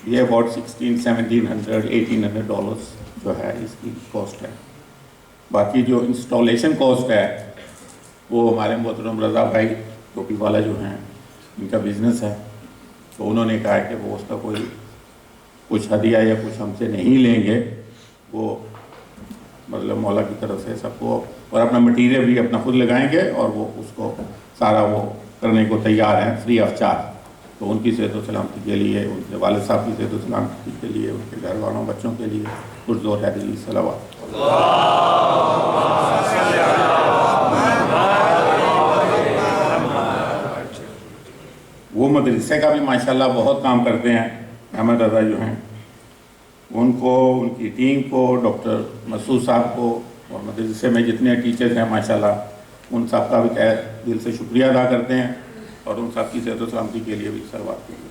یہ اباؤٹ $1,700-1,800 جو ہے اس کی کاسٹ ہے. باقی جو انسٹالیشن کاسٹ ہے وہ ہمارے محترم رضا بھائی ٹوپی والا جو ہیں ان کا بزنس ہے، تو انہوں نے کہا کہ وہ اس کا کوئی کچھ ہدیہ یا کچھ ہم سے نہیں لیں گے، وہ مطلب مولا کی طرف سے سب کو، اور اپنا مٹیریل بھی اپنا خود لگائیں گے اور وہ اس کو سارا وہ کرنے کو تیار ہیں فری آف چارج. تو ان کی صحت و سلامتی کے لیے، ان کے والد صاحب کی صحت و سلامتی کے لیے، ان کے گھر والوں بچوں کے لیے پرزور حیدری صلوات. وہ مدرسے کا بھی ماشاءاللہ بہت کام کرتے ہیں. احمد رضا جو ہیں ان کو، ان کی ٹیم کو، ڈاکٹر مسعود صاحب کو، اور مدرسے میں جتنے ٹیچرز ہیں ماشاءاللہ ان سب کا بھی تہہ دل سے شکریہ ادا کرتے ہیں، اور ان سب کی صحت و سلامتی کے لیے بھی صلوات کے لیے.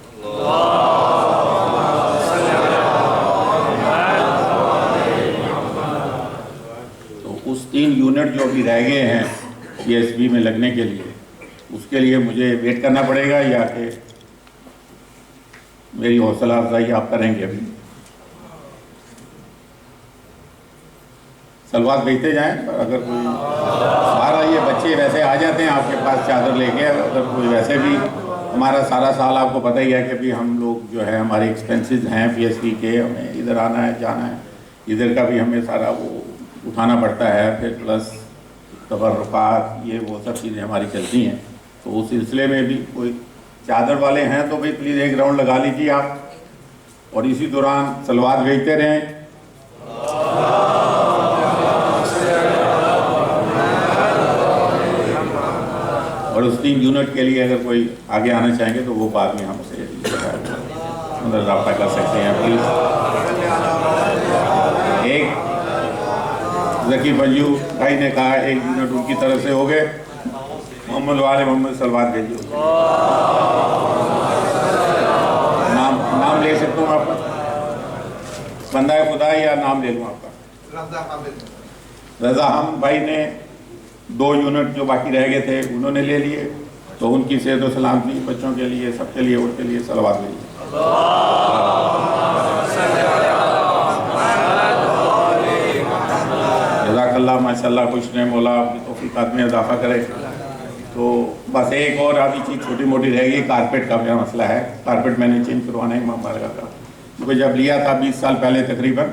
تو اس 3 یونٹ جو بھی رہ گئے ہیں پی ایس بی میں لگنے کے لیے، اس کے لیے مجھے ویٹ کرنا پڑے گا یا کہ میری حوصلہ افزائی آپ کریں گے؟ ابھی سلوات بھیجتے جائیں. اگر کوئی سارا، یہ بچے ویسے آ جاتے ہیں آپ کے پاس چادر لے کے، اگر کوئی ویسے بھی، ہمارا سارا سال آپ کو پتہ ہی ہے کہ بھی ہم لوگ جو ہے ہمارے ایکسپینسز ہیں پی ایس بی کے، ہمیں ادھر آنا ہے جانا ہے، ادھر کا بھی ہمیں سارا وہ اٹھانا پڑتا ہے، پھر پلس تبرکات یہ وہ سب چیزیں ہماری چلتی ہیں. تو اس سلسلے میں بھی کوئی چادر والے ہیں تو بھائی پلیز ایک راؤنڈ لگا لیجیے آپ، اور اسی دوران سلوات بھیجتے رہیں. اور اس 3 یونٹ کے لیے اگر کوئی آگے آنا چاہیں گے تو وہ بعد میں ہم سے رابطہ کر سکتے ہیں پلیز. ایک ذکی منجو بھائی نے کہا 1 یونٹ ان کی طرف سے ہو گئے. محمد والے محمد سلوات بھیجیے. نام لے سکتا ہوں آپ کا؟ بندہ خدا یا نام لے لوں آپ کا؟ رضا ہم بھائی نے 2 یونٹ جو باقی رہ گئے تھے انہوں نے لے لیے، تو ان کی صحت و سلامتی، بچوں کے لیے، سب کے لیے، ان کے لیے صلوات بھیجیے. جزاک اللہ، ماشاءاللہ، خوش رحم مولا آپ کی توفیقات میں اضافہ کرے. تو بس ایک اور آدھی چیز چھوٹی موٹی رہ گئی، کارپیٹ کا میرا مسئلہ ہے. کارپیٹ میں نے چینج کروانا ہے امام بارگاہ کا، کیونکہ جب لیا تھا 20 سال پہلے تقریباً،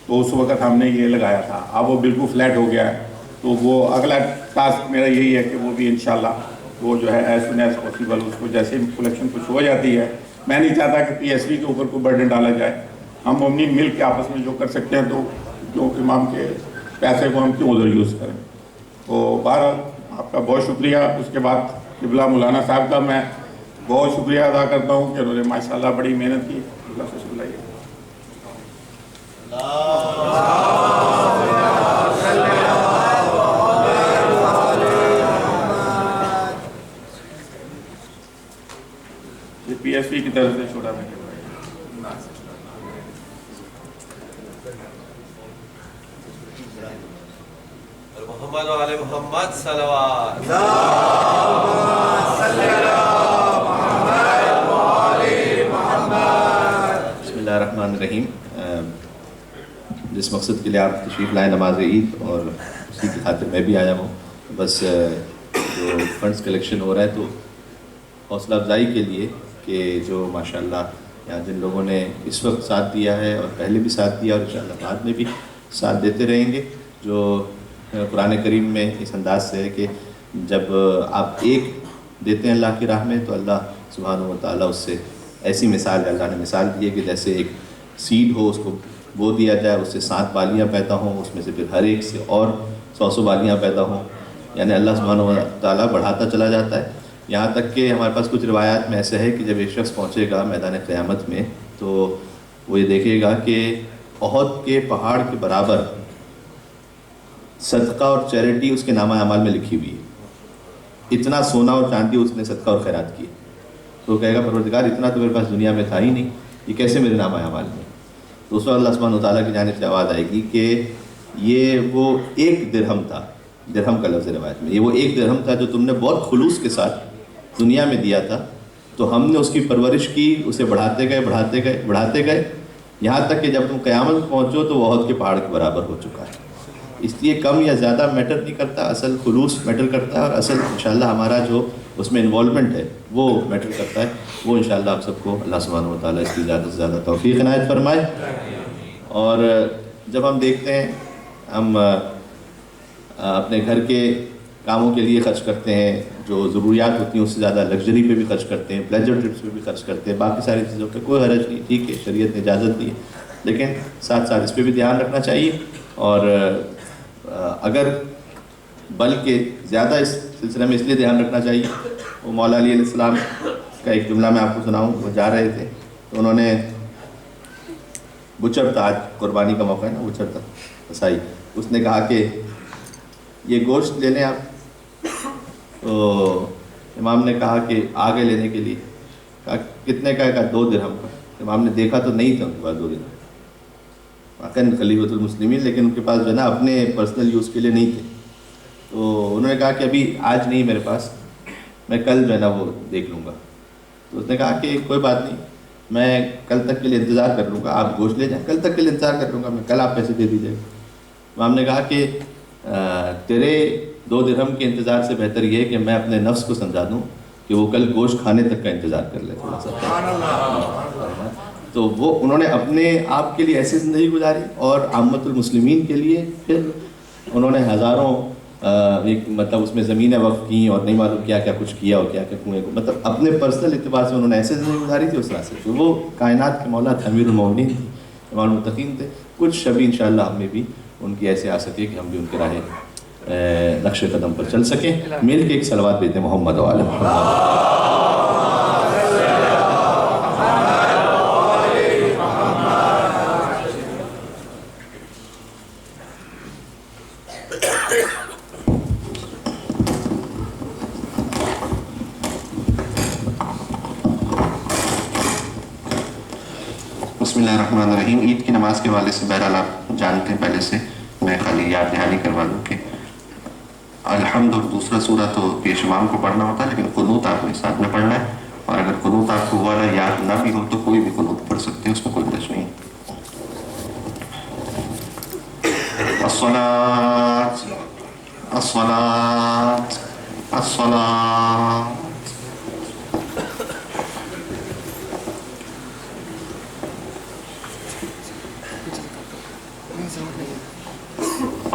تو اس وقت ہم نے یہ لگایا تھا. اب وہ بالکل فلیٹ ہو گیا ہے، تو وہ اگلا ٹاسک میرا یہی ہے کہ وہ بھی انشاءاللہ وہ جو ہے ایز سون ایز پاسیبل اس کو جیسے کلیکشن کچھ ہو جاتی ہے. میں نہیں چاہتا کہ پی ایس بی کے اوپر کوئی برڈن ڈالا جائے. ہم مومنین مل کے آپس میں جو کر سکتے ہیں تو جو امام کے پیسے کو ہم کیوں ادھر یوز کریں. تو بہرحال آپ کا بہت شکریہ. اس کے بعد قبلہ مولانا صاحب کا میں بہت شکریہ ادا کرتا ہوں کہ انہوں نے ماشاءاللہ بڑی محنت کی. اللہ سے شکریہ. یہ پی ایس پی کی طرف سے چھوٹا میں محمد و آل محمد صلوات. بسم اللہ الرحمن الرحیم. جس مقصد کے لیے آپ تشریف لائے نماز عید، اور اسی کی خاطر میں بھی آیا ہوں. بس جو فنڈز کلیکشن ہو رہا ہے تو حوصلہ افزائی کے لیے کہ جو ماشاءاللہ یہاں جن لوگوں نے اس وقت ساتھ دیا ہے اور پہلے بھی ساتھ دیا اور انشاءاللہ بعد میں بھی ساتھ دیتے رہیں گے. جو قرآن کریم میں اس انداز سے ہے کہ جب آپ ایک دیتے ہیں اللہ کی راہ میں تو اللہ سبحانہ و تعالیٰ اس سے ایسی مثال ہے، اللہ نے مثال دی ہے کہ جیسے ایک سیڈ ہو، اس کو بو دیا جائے، اس سے 7 بالیاں پیدا ہوں، اس میں سے پھر ہر ایک سے اور 100 بالیاں پیدا ہوں. یعنی اللہ سبحانہ و تعالیٰ بڑھاتا چلا جاتا ہے. یہاں تک کہ ہمارے پاس کچھ روایات میں ایسے ہے کہ جب ایک شخص پہنچے گا میدان قیامت میں تو وہ یہ دیکھے گا کہ احد کے پہاڑ کے برابر صدقہ اور چیریٹی اس کے نامہ اعمال میں لکھی ہوئی ہے. اتنا سونا اور چاندی اس نے صدقہ اور خیرات کی. تو وہ کہے گا پروردگار اتنا تو میرے پاس دنیا میں تھا ہی نہیں، یہ کیسے میرے نامہ اعمال میں. تو اس وقت اللہ سبحانہ وتعالیٰ کی جانب سے آواز آئے گی کہ یہ وہ 1 درہم تھا. درہم کا لفظ روایت میں، یہ وہ 1 درہم تھا جو تم نے بہت خلوص کے ساتھ دنیا میں دیا تھا، تو ہم نے اس کی پرورش کی، اسے بڑھاتے گئے یہاں تک کہ جب تم قیامت پہنچو تو وہ احد کے پہاڑ کے برابر ہو چکا ہے۔ اس لیے کم یا زیادہ میٹر نہیں کرتا، اصل خلوص میٹر کرتا ہے، اور اصل انشاءاللہ ہمارا جو اس میں انوالومنٹ ہے وہ میٹر کرتا ہے۔ وہ انشاءاللہ آپ سب کو اللہ سبحانہ و تعالیٰ اس کی زیادہ سے زیادہ توفیق عنایت فرمائے۔ اور جب ہم دیکھتے ہیں ہم اپنے گھر کے کاموں کے لیے خرچ کرتے ہیں، جو ضروریات ہوتی ہیں اس سے زیادہ لگژری پہ بھی خرچ کرتے ہیں، پلیجر ٹرپس پہ بھی خرچ کرتے ہیں، باقی ساری چیزوں پہ کوئی حرج نہیں، ٹھیک ہے، شریعت نے اجازت دی ہے، لیکن ساتھ ساتھ اس پہ بھی دھیان رکھنا چاہیے۔ اور اگر بلکہ زیادہ اس سلسلے میں اس لیے دھیان رکھنا چاہیے، وہ مولا علی علیہ السلام کا ایک جملہ میں آپ کو سناؤں۔ وہ جا رہے تھے تو انہوں نے بچر تھا، آج قربانی کا موقع ہے نا، بچر تھا قصائی، اس نے کہا کہ یہ گوشت لے لیں آپ۔ تو امام نے کہا کہ آگے لینے کے لیے کہا کتنے کا ہے؟ کہا 2 درہم کا۔ امام نے دیکھا تو نہیں تھا ان کے پاس 2 درہم، واقعاً خلیفۃ المسلمین، لیکن ان کے پاس جو ہے نا اپنے پرسنل یوز کے لیے نہیں تھے۔ تو انہوں نے کہا کہ ابھی آج نہیں میرے پاس، میں کل جو ہے نا وہ دیکھ لوں گا۔ تو اس نے کہا کہ کوئی بات نہیں، میں کل تک کے لیے انتظار کر لوں گا، آپ گوشت لے جائیں، کل تک کے لیے انتظار کر لوں گا، میں کل آپ پیسے دے دیجیے گا۔ امام نے کہا کہ تیرے 2 درہم کے انتظار سے بہتر یہ ہے کہ میں اپنے نفس کو سمجھا دوں کہ وہ کل گوشت کھانے تک کا انتظار کر لے تھوڑا سا۔ تو وہ انہوں نے اپنے آپ کے لیے ایسی زندگی گزاری، اور عامت المسلمین کے لیے پھر انہوں نے ہزاروں مطلب اس میں زمینیں وقف کی، اور نہیں معلوم کیا کیا کچھ کیا، اور کیا کیا کنویں کو، مطلب اپنے پرسنل اعتبار سے انہوں نے ایسے زندگی گزاری تھی اس طرح سے۔ تو وہ کائنات کے مولا تھے، امیر المومنین تھے، امام المتقین تھے۔ کچھ شبی انشاءاللہ ہم میں بھی ان کی ایسے آ سکے کہ ہم بھی ان کے راہ نقش قدم پر چل سکیں۔ مل کے ایک صلوات بھیجتے ہیں محمد و آل محمد۔ بسم اللہ الرحمن الرحیم۔ عید کی نماز کے حوالے سے بہرحال آپ جانتے ہیں، پہلے سے میں خالی یاد دہانی کروا دوں کہ الحمد اور دوسرا سورہ تو پیش امام کو پڑھنا ہوتا ہے، لیکن قنوت آپ نے ساتھ میں پڑھنا ہے، اور اگر قنوت آپ کو والا یاد نہ بھی ہو تو کوئی بھی قنوت پڑھ سکتے ہیں، اس میں کوئی حرج نہیں۔ الصلاۃ الصلاۃ الصلاۃ۔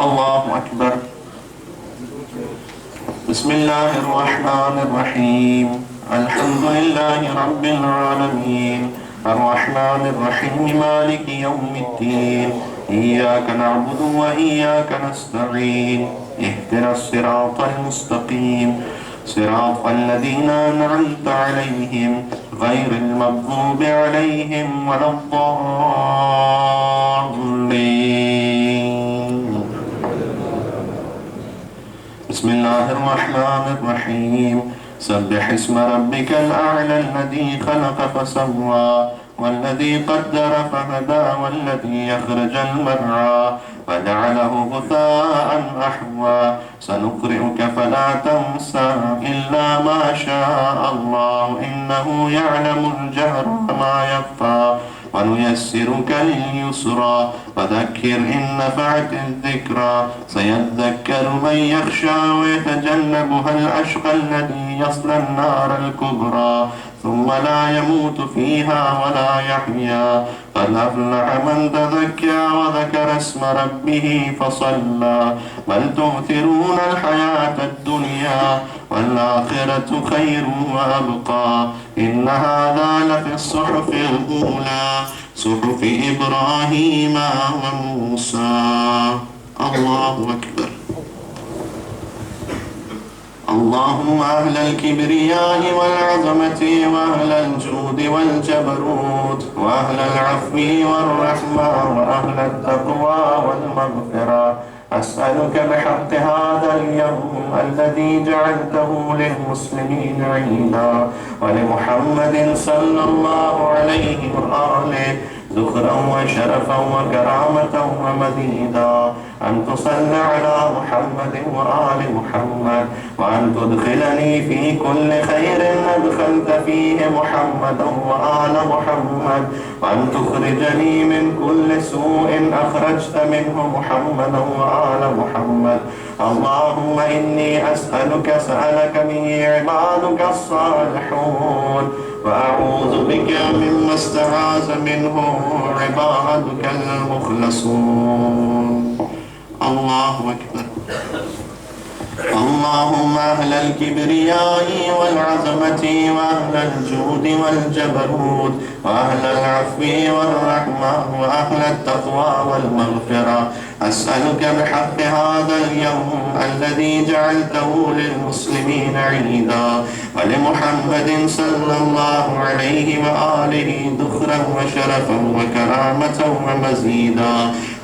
اللہ اکبر۔ بسم اللہ الرحمن الرحیم۔ الحمد للہ رب العالمین، الرحمن الرحیم، مالک یوم الدین، ایاک نعبد و ایاک نستعین، اہدنا الصراط المستقیم، صراط الذین انعمت علیہم غیر المغضوب علیہم ولا الضالین۔ بسم اللہ الرحمن الرحیم۔ سبح اسم ربک الاعلی الذی خلق فسوى والذی قدر فهدى والذی اخرج المرعى فجعله غثاء احوى سنقرئك فلا تنسى الا ما شاء الله انه يعلم الجهر وما يخفى ونيسرك لليسرى فذكر إن نفعت الذكرى سيذكر من يخشى ويتجنبها الأشقى الذي يصلى النار الكبرى ثم لا يموت فيها ولا يحيا قد أفلح من تزكى وذكر اسم ربه فصلى بل تؤثرون الحياة الدنيا والآخرة خير وأبقى إن هذا لفي الصحف الأولى صحف إبراهيم وموسى۔ الله أكبر۔ اللهم أهل الكبرياء والعظمة وأهل الجود والجبروت وأهل العفو والرحمة وأهل التقوى والمغفرة، أسألك بحق هذا اليوم الذي جعلته للمسلمين عيدا ولمحمد صلى الله عليه وآله ذخرا وشرفا وكرامة ومديدا، أن تصلي على محمد وآل محمد وأن تدخلني في كل خير أدخلت فيه محمدا وآل محمد وأن تخرجني من كل سوء أخرجت منه محمدا وآل محمد. اللهم إني أسألك سألك به عبادك الصالحون وأعوذ بك مما استعاذ منه عبادك المخلصون. الله أكبر. اللهم أهل الكبرياء والعظمة وأهل الجود والجبروت وأهل العفو والرحمة وأهل التقوى والمغفرة، أسألك بحق هذا اليوم الذي جعلته للمسلمين عيدا ولمحمد صلى الله عليه وآله ذخرا وشرفا وكرامة ومزيدا،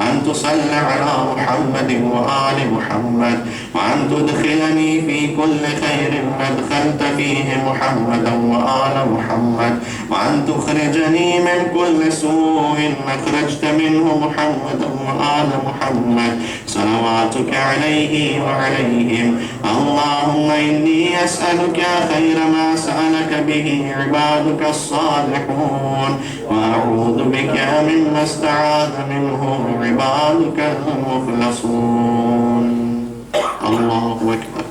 أن تصلي على محمد وآل محمد وأن تدخلني في كل خير أدخلت فيه محمدا وآل محمد وأن تخرجني من كل سوء أخرجت منه محمدا وآل محمد صلواتك عليه وعليهم. اللهم إني أسألك خير ما سألك به عبادك الصالحون وأعوذ بك مما استعاذ منه عبادك المخلصون. الله أكبر.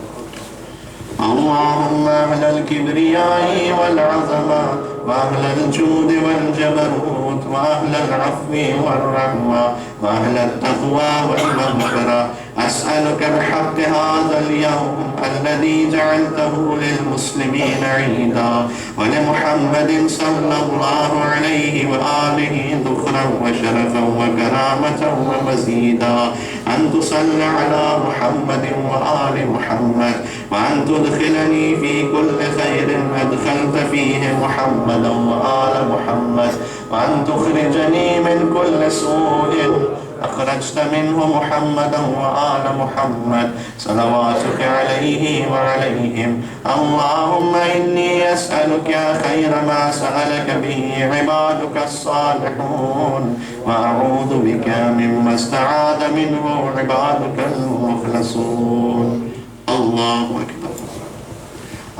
اللهم أهل الكبرياء والعظمة وأهل الجود والجبروت وأهل العفو والرحمة وأهل التقوى والمغفرة، أسألك بحق هذا اليوم الذي جعلته للمسلمين عيدا ولمحمد صلى الله عليه وآله ذخرا وشرفا وكرامة ومزيدا، أن تصلي على محمد وآل محمد وأن تدخلني في كل خير أدخلت فيه محمدا وآل محمد وأن تخرجني من كل سوء أخرجت منه محمدا وآل محمد صلواتك عليه وعليهم. اللهم إني أسألك خير ما سألك به عبادك الصالحون وأعوذ بك مما استعاذ منه عبادك المخلصون. الله أكبر.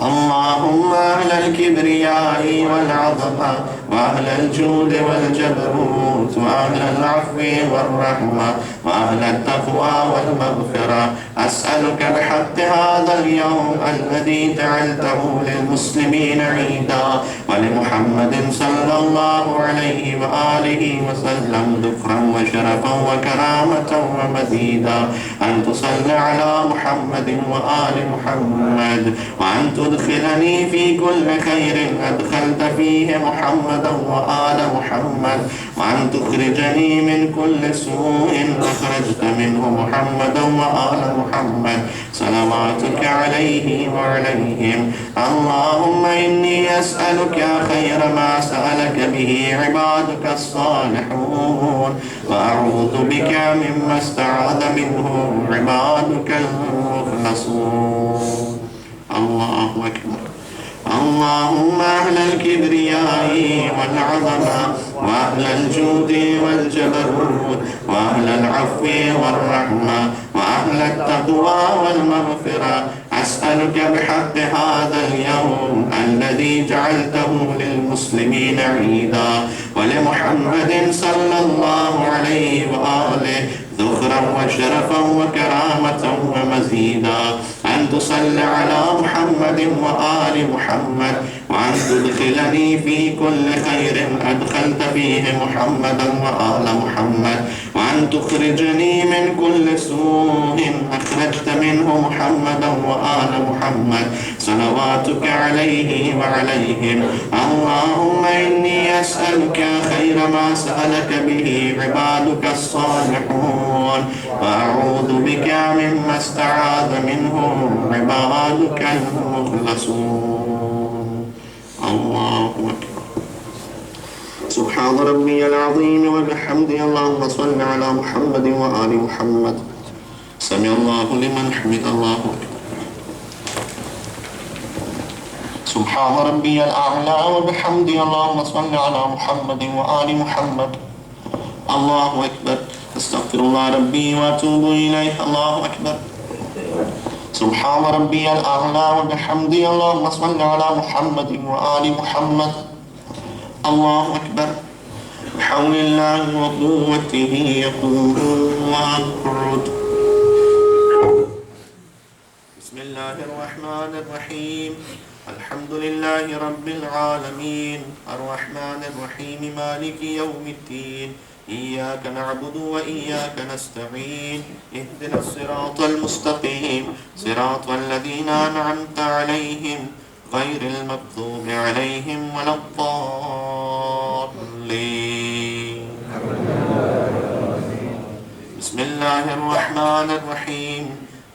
اللهم أهل الكبرياء والعظمة وأهل الجود والجبروت وأهل العفو والرحمة وأهل التقوى والمغفرة، أسألك بحق هذا اليوم الذي جعلته للمسلمين عيدا ولمحمد صلى الله عليه وآله وسلم ذكرا وشرفا وكرامة ومزيدا، أن تصلي على محمد وآل محمد وأن تدخلني في كل خير أدخلت فيه محمدا وآل محمد وأن تخرجني من كل سوء أخرجت منه محمدا وآل محمد صلواتك عليه وعليهم. اللهم إني أسألك خير ما سألك به عبادك الصالحون وأعوذ بك مما استعاذ منه عبادك المخلصون. الله أكبر. اللهم أهل الكبرياء والعظمة وأهل الجود والجبروت وأهل العفو والرحمة وأهل التقوى والمغفرة، أسألك بحق هذا اليوم الذي جعلته للمسلمين عيدا ولمحمد صلى الله عليه وآله ذخرا وشرفا وكرامة ومزيدا، أن تصلي على محمد وآل محمد وأن تدخلني في كل خير أدخلت فيه محمدا وآل محمد وأن تخرجني من كل سوء أخرجت منه محمدا وآل محمد صلواتك عليه وعليهم. اللهم إني أسألك خير ما سألك به عبادك الصالحون وأعوذ بك مما استعاذ منه عبادك المخلصون. الله أكبر. سبحان ربي العظيم وبحمده. اللهم صل على محمد وآل محمد. سمع الله لمن حمد. الله أكبر. سبحان ربي الأعلى وبحمده. اللهم صل على محمد وآل محمد. الله أكبر. استغفر الله ربي واتوب اليه. الله اكبر. سبحان ربي الاعلى وبحمده. اللهم صل على محمد وآل محمد. الله اكبر. بحول الله وقوته يقول واقعد. بسم الله الرحمن الرحيم. الحمد لله رب العالمين الرحمن الرحيم مالك يوم الدين إياك نعبد وإياك نستعين اهدنا الصراط المستقيم صراط الذين أنعمت عليهم غير المغضوب عليهم ولا الضالين. بسم الله الرحمن الرحيم.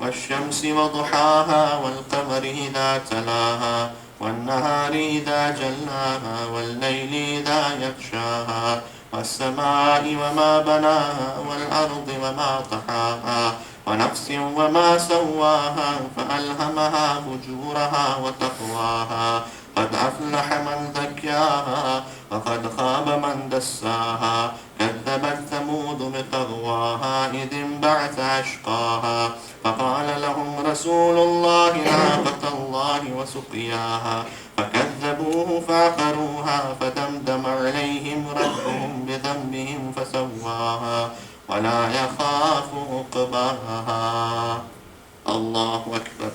والشمس وضحاها والقمر إذا تلاها والنهار إذا جلاها والليل إذا يغشاها والسماء وما بناها والأرض وما طحاها ونفس وما سواها فألهمها فجورها وتقواها قد أفلح من زكاها وقد خاب من دساها كذبت ثمود بطغواها إذ انبعث أشقاها فقال لهم رسول الله ناقة الله وسقياها فكذبوه فعقروها فدمدم عليهم ربهم بذنبهم فسواها ولا يخاف عقباها. الله أكبر.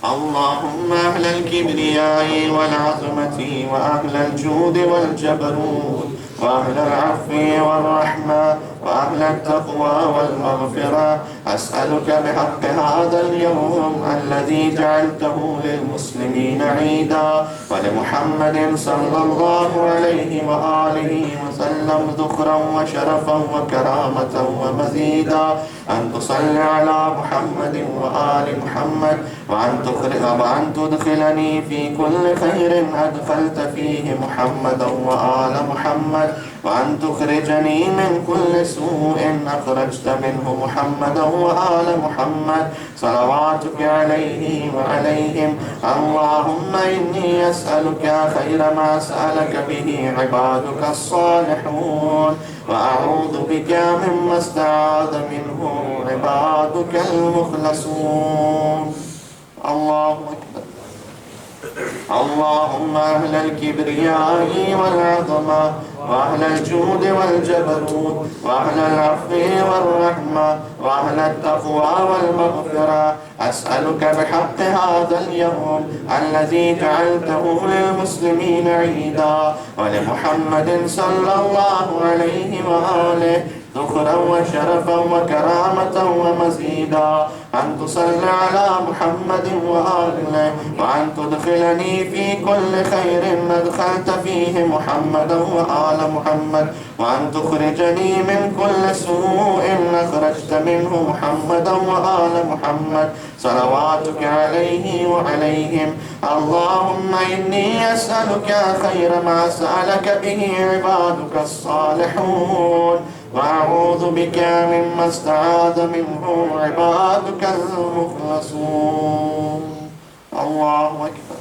اللهم أهل الكبرياء والعظمة وأهل الجود والجبروت وأهل العفو والرحمة وأهل التقوى والمغفرة أسألك بحق هذا اليوم الذي جعلته للمسلمين عيدا ولمحمد صلى الله عليه وآله وسلم ذخرا وشرفا وكرامة ومزيدا أن تصلي على محمد وآل محمد وأن تدخلني في كل خير أدخلت فيه محمدا وآل محمد وأن تخرجني من كل سوء أخرجت منه محمدا وآل محمد صلواتك عليه وعليهم. اللهم إني أسألك خير ما سألك به عبادك الصالحون وأعوذ بك مما استعاذ منه عبادك المخلصون. الله أكبر. اللهم أهل الكبرياء والعظمة وأهل الجود والجبروت وأهل العفو والرحمة وأهل التقوى والمغفرة أسألك بحق هذا اليوم الذي جعلته للمسلمين عيدا ولمحمد صلى الله عليه وآله ذخرا وشرفا وكرامة ومزيدا أن تصلي على محمد وآله وأن تدخلني في كل خير أدخلت فيه محمدا وآل محمد وأن تخرجني من كل سوء أخرجت منه محمدا وآل محمد صلواتك عليه وعليهم. اللهم إني أسألك خير ما سألك به عبادك الصالحون وأعوذ بك مما استعاذ منه عبادك المخلصون. الله أكبر.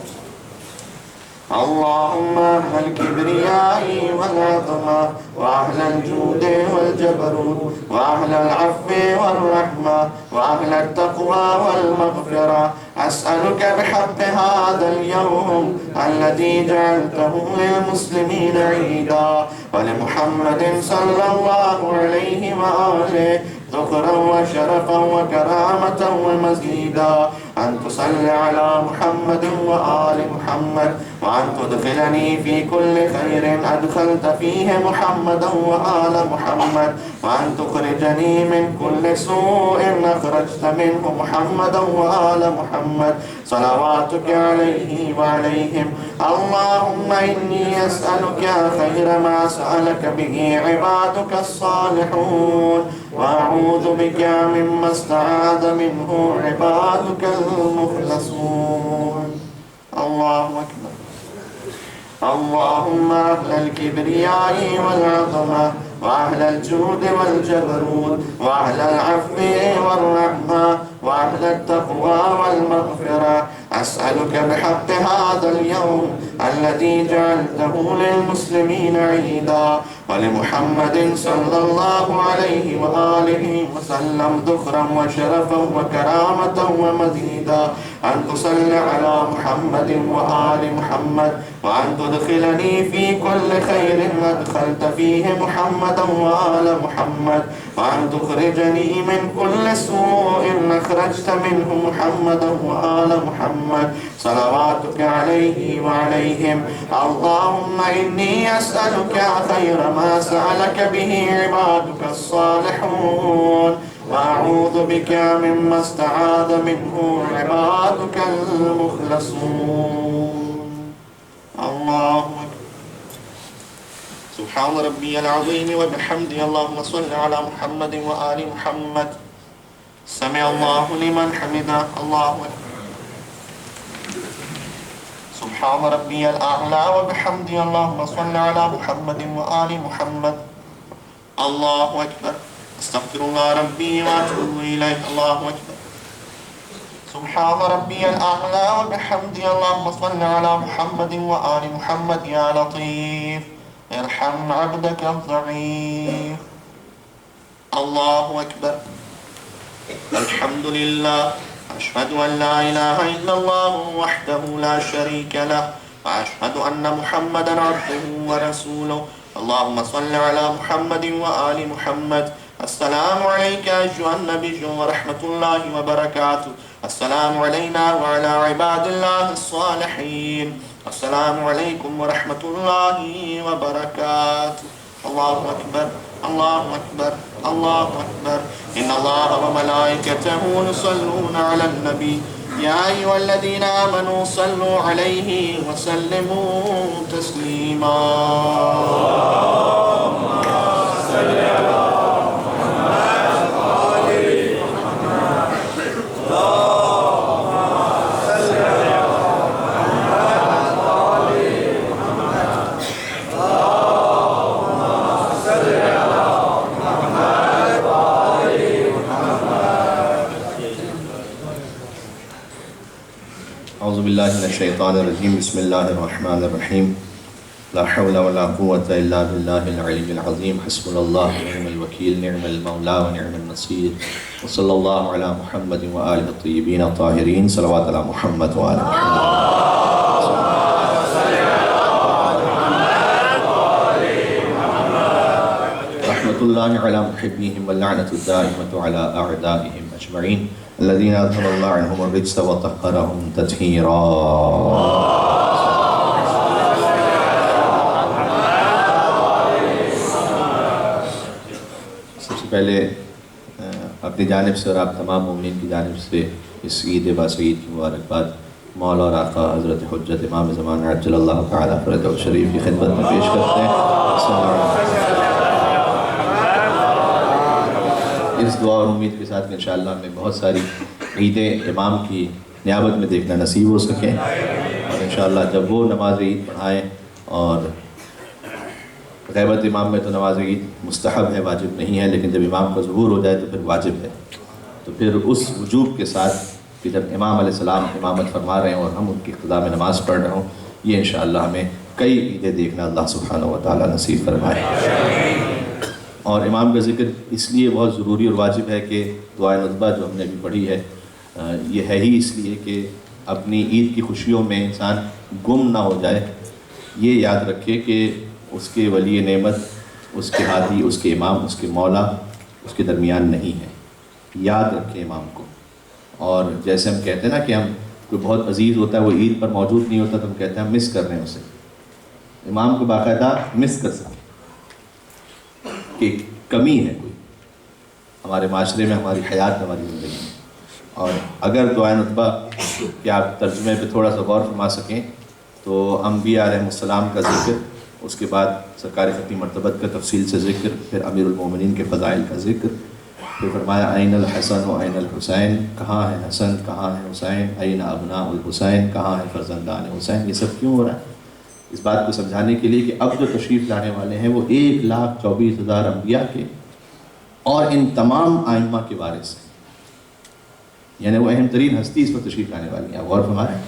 اللهم أهل الكبرياء والعظمة وأهل الجود والجبروت وأهل العفو والرحمة وأهل التقوى والمغفرة أسألك بحق هذا اليوم الذي جعلته للمسلمين عيدا ولمحمد صلى الله عليه وآله ذخرا وشرفا وكرامة ومزيدا أن تصلي على محمد وآل محمد وأن تدخلني في كل خير أدخلت فيه محمدا وآل محمد وأن تخرجني من كل سوء أخرجت منه محمدا وآل محمد صلواتك عليه وعليهم. اللهم إني أسألك خير ما سألك به عبادك الصالحون وأعوذ بك مما استعاذ منه عبادك المخلصون. الله أكبر. اللهم أهل الكبرياء والعظمة وأهل الجود والجبروت وأهل العفو والرحمة وأهل التقوى والمغفرة أسألك بحق هذا اليوم الذي جعلته للمسلمين عيدا ولمحمد صلى الله عليه وآله وسلم ذخرا وشرفا وكرامة ومزيدا أن تصلي على محمد وآل محمد وأن تدخلني في كل خير أدخلت فيه محمدا وآل محمد وأن تخرجني من كل سوء أخرجت منه محمدا وآل محمد صلواتك عليه وعليهم. اللهم إني أسألك خير ما سألك به عبادك الصالحون وأعوذ بك مما استعاذ منه عبادك المخلصون. الله أكبر. سبحان ربي العظيم وبحمده. اللهم صل على محمد وآل محمد. سمع الله لمن حمده. الله أكبر. سبحان ربي الأعلى وبحمده. اللهم صل على محمد وآل محمد. الله أكبر. استغفر الله ربي وأتوب إليه. الله أكبر. سبحان ربي الأعلى وبحمده. اللهم صل على محمد وآل محمد. يا لطيف ارحم عبدك الضعيف. الله أكبر. الحمد لله. أشهد أن لا إله إلا الله وحده لا شريك له وأشهد أن محمدا عبده ورسوله. اللهم صل على محمد وآل محمد. السلام عليك أيها النبي ورحمة الله وبركاته. السلام علينا وعلى عباد الله الصالحين. السلام عليكم ورحمة الله وبركاته. الله أكبر. الله أكبر. الله أكبر. إن الله وملائكته يصلون على النبي يا أيها الذين آمنوا صلوا عليه وسلموا تسليما. أعوذ بالله من الشيطان الرجيم. بسم الله الرحمن الرحيم. لا حول ولا قوة إلا بالله العلي العظيم. حسبنا الله ونعم الوكيل. نعم المولى ونعم النصير. وصلى الله على محمد وآله الطيبين الطاهرين. صلوات على محمد وآل محمد. رحمة الله على محبيهم واللعنة الدائمة على أعدائهم أجمعين الذين أذهب الله عنهم الرجس وطهرهم تطهيرا. سب سے پہلے اپنی جانب سے اور آپ تمام مومنین کی جانب سے اس عید باسعید کی مبارکباد مولا اور آقا حضرت حجت امام زمان عجل اللہ تعالیٰ فرجہ شریف کی خدمت میں پیش کرتے ہیں. اس دعا اور امید کے ساتھ کہ انشاءاللہ ہمیں بہت ساری عید امام کی نیابت میں دیکھنا نصیب ہو سکیں اور انشاءاللہ جب وہ نماز عید پڑھائیں. اور غیبت امام میں تو نماز عید مستحب ہے، واجب نہیں ہے، لیکن جب امام کا ظہور ہو جائے تو پھر واجب ہے. تو پھر اس وجوب کے ساتھ کہ جب امام علیہ السلام امامت فرما رہے ہیں اور ہم ان کی اقتداء میں نماز پڑھ رہے ہوں، یہ انشاءاللہ ہمیں کئی عیدیں دیکھنا اللہ سبحانہ و تعالیٰ نصیب فرمائے. اور امام کا ذکر اس لیے بہت ضروری اور واجب ہے کہ دعائے ندبہ جو ہم نے بھی پڑھی ہے یہ ہے ہی اس لیے کہ اپنی عید کی خوشیوں میں انسان گم نہ ہو جائے. یہ یاد رکھے کہ اس کے ولی نعمت، اس کے ہادی، اس کے امام، اس کے مولا اس کے درمیان نہیں ہے. یاد رکھے امام کو. اور جیسے ہم کہتے ہیں نا کہ ہم کوئی بہت عزیز ہوتا ہے وہ عید پر موجود نہیں ہوتا تو ہم کہتے ہیں ہم مس کر رہے ہیں اسے. امام کو باقاعدہ مس کر سکتے کہ کمی ہے کوئی ہمارے معاشرے میں، ہماری حیات میں، ہماری زندگی میں. اور اگر دعائے ندبہ کہ آپ ترجمے پہ تھوڑا سا غور فرما سکیں تو انبیاء علیہ السلام کا ذکر، اس کے بعد سرکار ختمی مرتبت کا تفصیل سے ذکر، پھر امیر المومنین کے فضائل کا ذکر، پھر فرمایا این الحسن و این الحسین، کہاں ہے حسن، کہاں ہے حسین، این ابناء الحسین، کہاں ہے فرزندان حسین. یہ سب کیوں ہو رہا ہے؟ اس بات کو سمجھانے کے لیے کہ اب جو تشریف لانے والے ہیں وہ 1,24,000 انبیاء کے اور ان تمام ائمہ کے وارث ہیں. یعنی وہ اہم ترین ہستی اس پر تشریف لانے والی ہیں. غور فرمائیں.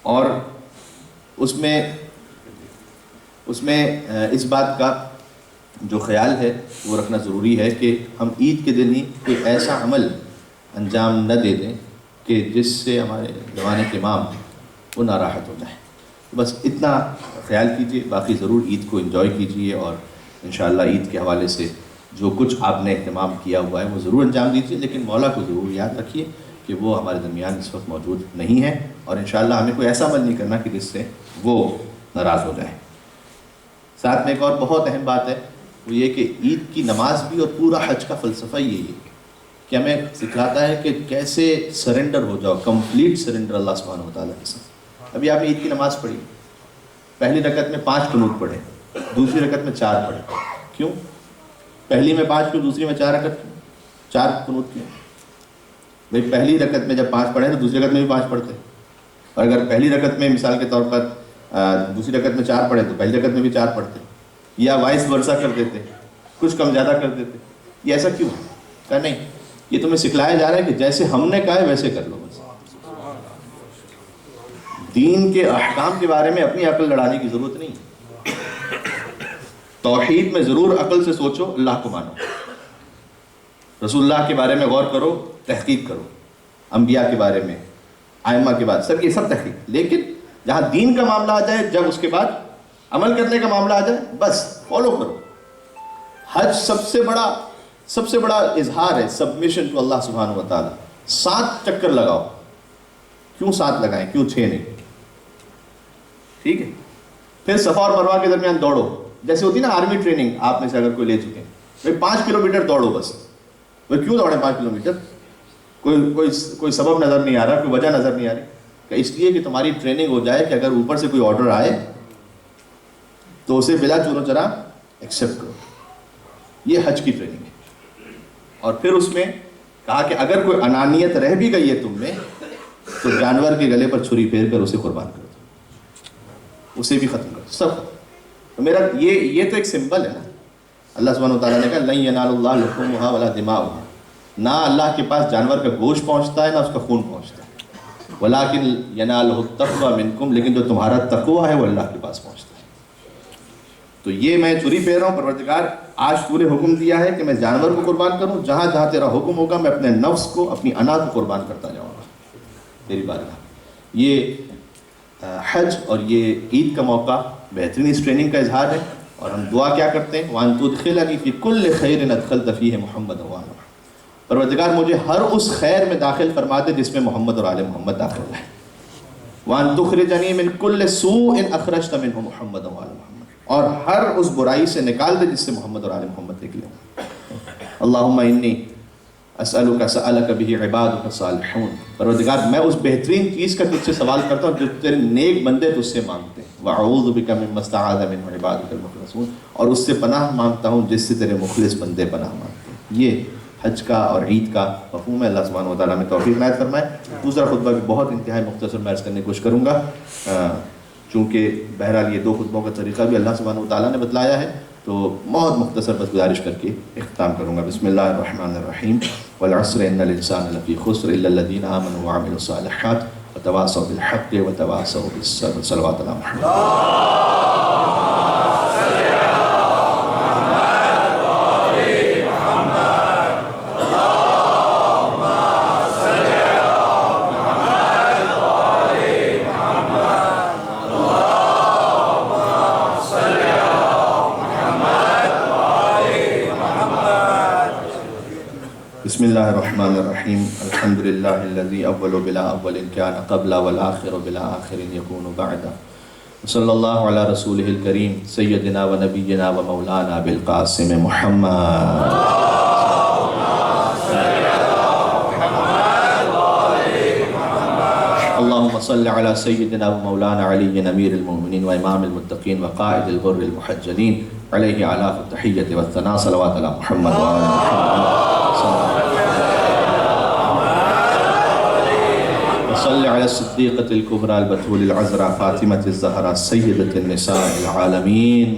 اور اس میں اس بات کا جو خیال ہے وہ رکھنا ضروری ہے کہ ہم عید کے دن ہی کوئی ایسا عمل انجام نہ دے دیں کہ جس سے ہمارے جوان کے امام وہ ناراحت ہو جائیں. بس اتنا خیال کیجئے، باقی ضرور عید کو انجوائے کیجئے، اور انشاءاللہ عید کے حوالے سے جو کچھ آپ نے اہتمام کیا ہوا ہے وہ ضرور انجام دیجیے، لیکن مولا کو ضرور یاد رکھیے کہ وہ ہمارے درمیان اس وقت موجود نہیں ہے، اور انشاءاللہ ہمیں کوئی ایسا عمل نہیں کرنا کہ جس سے وہ ناراض ہو جائے. ساتھ میں ایک اور بہت اہم بات ہے، وہ یہ کہ عید کی نماز بھی اور پورا حج کا فلسفہ یہی ہے کہ ہمیں سکھاتا ہے کہ کیسے سرنڈر ہو جاؤ، کمپلیٹ سرنڈر اللہ سبحانہ و تعالیٰ کے ساتھ. ابھی آپ نے عید کی نماز پڑھی، پہلی رکعت میں 5 قنوت پڑھے، دوسری رکعت میں 4 پڑھے. کیوں؟ پہلی میں 5 کیوں، دوسری میں 4 رکعت کیوں، 4 قنوت کیوں؟ بھئی پہلی رکعت میں جب 5 پڑھیں تو دوسری رکعت میں بھی 5 پڑھتے، اور اگر پہلی رکعت میں مثال کے طور پر دوسری رکعت میں 4 پڑھے تو پہلی رکعت میں بھی 4 پڑھتے، یا وائس ورثہ کر دیتے، کچھ کم زیادہ کر دیتے. یہ ایسا کیوں؟ کہا نہیں، یہ تمہیں سکھلایا جا رہا ہے کہ جیسے ہم نے کہا ہے ویسے کر لو. بس دین کے احکام کے بارے میں اپنی عقل لڑانے کی ضرورت نہیں. توحید میں ضرور عقل سے سوچو، اللہ کو مانو، رسول اللہ کے بارے میں غور کرو، تحقیق کرو، انبیاء کے بارے میں، ائمہ کے بارے سب، یہ سب تحقیق. لیکن جہاں دین کا معاملہ آ جائے، جب اس کے بعد عمل کرنے کا معاملہ آ جائے، بس فالو کرو. حج سب سے بڑا اظہار ہے سبمیشن ٹو اللہ سبحانہ و تعالیٰ. 7 چکر لگاؤ. کیوں 7 لگائیں، کیوں 6 نہیں؟ ٹھیک ہے. پھر صفا اور مروہ کے درمیان دوڑو، جیسے ہوتی نا آرمی ٹریننگ، آپ میں سے اگر کوئی لے چکے ہیں، 5 کلومیٹر دوڑو. بس وہ کیوں دوڑیں 5 کلومیٹر؟ کوئی سبب نظر نہیں آ رہا، کوئی وجہ نظر نہیں آ رہی. کہ اس لیے کہ تمہاری ٹریننگ ہو جائے کہ اگر اوپر سے کوئی آرڈر آئے تو اسے بلا چور و چرا ایکسیپٹ کرو. یہ حج کی ٹریننگ ہے. اور پھر اس میں کہا کہ اگر کوئی انانیت رہ بھی گئی ہے تم میں تو جانور کے گلے پر چھری پھیر کر اسے قربان کر دو، اسے بھی ختم کر دو، سب. تو میرا یہ تو ایک سمبل ہے نا. اللہ سبحانہ و تعالیٰ نے کہا لن ینال اللہ لحومها ولا دماؤها، نہ اللہ کے پاس جانور کا گوشت پہنچتا ہے نہ اس کا خون پہنچتا ہے، ولیکن ینالہ التقوی منکم، لیکن جو تمہارا تقوی ہے وہ اللہ کے پاس پہنچتا ہے. تو یہ میں چھری پھیر رہا ہوں، پروردگار آج تو نے حکم دیا ہے کہ میں جانور کو قربان کروں، جہاں جہاں تیرا حکم ہوگا میں اپنے نفس کو، اپنی انا کو قربان کرتا جاؤں گا تیری بارگاہ. یہ حج اور یہ عید کا موقع بہترین اس ٹریننگ کا اظہار ہے. اور ہم دعا کیا کرتے ہیں، وَأَن تُدْخِلَنِي فِي كُلِّ خَيْرٍ أَدْخَلْتَ فِيهِ مُحَمَّدًا وَآلَ مُحَمَّدٍ، پروردگار مجھے ہر اس خیر میں داخل فرما دے جس میں محمد اور آل محمد داخل ہے. وَأَن تُخْرِجَنِي مِن كُلِّ سُوءٍ أَخْرَجْتَ مِنْهُ مُحَمَّدًا وَآلَ مُحَمَّدٍ، اور ہر اس برائی سے نکال دے جس سے محمد اور آل محمد نکلے. اللہم انی اسألک سألک بہ عبادک الصالحون، پروردگار میں اس بہترین چیز کا تجھ سے سوال کرتا ہوں جو تیرے نیک بندے تجھ سے مانگتے ہیں. وَأَعُوذُ بِكَ مِمَّا اسْتَعَاذَ مِنْهُ عِبَادُكَ الْمُخْلَصُونَ، اور اس سے پناہ مانگتا ہوں جس سے تیرے مخلص بندے پناہ مانگتے ہیں. یہ حج کا اور عید کا مفہوم ہے. اللہ سبحانہ و تعالیٰ میں توفیق عنایت فرمائے. دوسرا خطبہ بھی بہت انتہائی مختصر میں عرض کرنے کی کوشش کروں گا، چونکہ بہرحال یہ 2 خطبوں کا طریقہ بھی اللہ سبحانہ و تعالیٰ نے بتلایا ہے، تو بہت مختصر بس گزارش کر کے اختتام کروں گا. بسم اللہ الرحمن الرحیم. والعصر ان الانسان لفی خسر الا الذین آمنوا وعملوا الصالحات وتواصوا بالحق وتواصوا بالصبر. صلوات علی محمد. بسم اللہ الرحمن الرحیم. الحمد للہ الذی اول بلا اول کان قبل والآخر بلا آخر یکون بعد. صلی اللہ علی رسولہ الکریم سیدنا و نبینا و مولانا بالقاسم محمد. اللہم صل علی سیدنا و مولانا علی امیر المؤمنین و امام المتقین و قائد الغر المحجلین علیہ آلاف التحیت والثناء. صلوات علی محمد و آل محمد. صلی علی الصدیقۃ الکبریٰ البتول العذراء فاطمۃ الزہراء سیدۃ النساء العالمین.